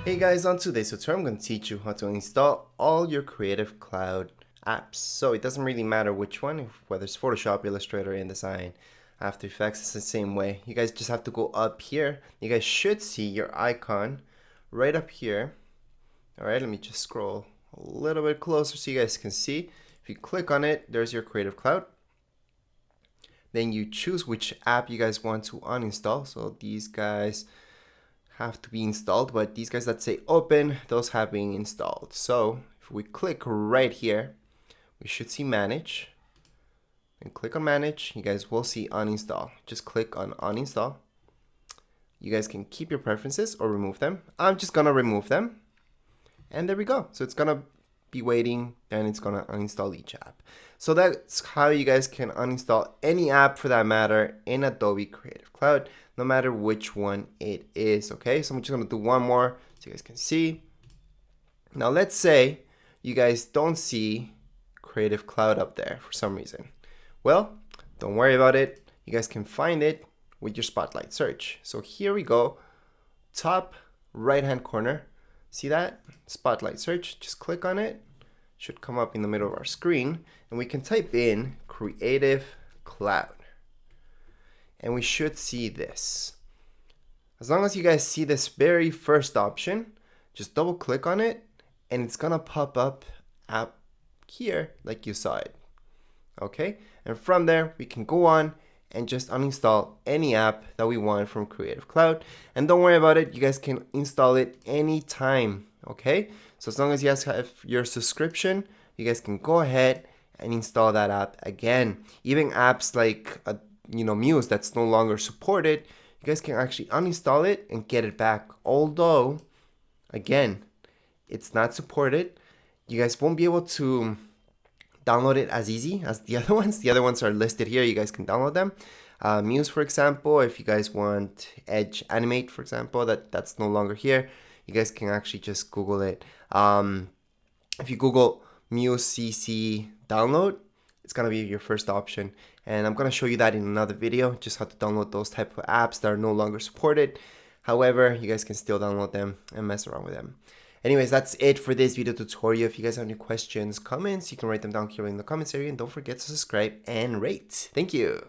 Hey guys, on today's tutorial I'm going to teach you how to install all your Creative Cloud apps. So it doesn't really matter which one, whether it's Photoshop, Illustrator, InDesign, After Effects, it's the same way. You guys just have to go up here. You guys should see your icon right up here. Alright, let me just scroll a little bit closer so you guys can see. If you click on it, there's your Creative Cloud. Then you choose which app you guys want to uninstall. So these guys have to be installed, but these guys that say open, those have been installed. So if we click right here, we should see manage, and click on manage. You guys will see uninstall. Just click on uninstall. You guys can keep your preferences or remove them. I'm just gonna remove them, and there we go. So it's gonna be waiting, and it's gonna uninstall each app. So that's how you guys can uninstall any app for that matter in Adobe Creative Cloud, no matter which one it is. Okay, so I'm just gonna do one more so you guys can see. Now let's say you guys don't see Creative Cloud up there for some reason. Well, don't worry about it. You guys can find it with your Spotlight search. So here we go, top right hand corner. See that? Spotlight search, just click on it. Should come up in the middle of our screen, and we can type in Creative Cloud. And we should see this. As long as you guys see this very first option, just double click on it, and it's gonna pop up here like you saw it. Okay? And from there, we can go on and just uninstall any app that we want from Creative Cloud. And don't worry about it, you guys can install it anytime, okay? So as long as you guys have your subscription, you guys can go ahead and install that app again. Even apps like Muse that's no longer supported, you guys can actually uninstall it and get it back. Although, again, it's not supported. You guys won't be able to download it as easy as the other ones. The other ones are listed here. You guys can download them. Muse, for example, if you guys want Edge Animate, for example, that's no longer here. You guys can actually just Google it. If you Google Muse CC download, it's gonna be your first option. And I'm gonna show you that in another video, just how to download those type of apps that are no longer supported. However, you guys can still download them and mess around with them. Anyways, that's it for this video tutorial. If you guys have any questions, comments, you can write them down here in the comments area. And don't forget to subscribe and rate. Thank you.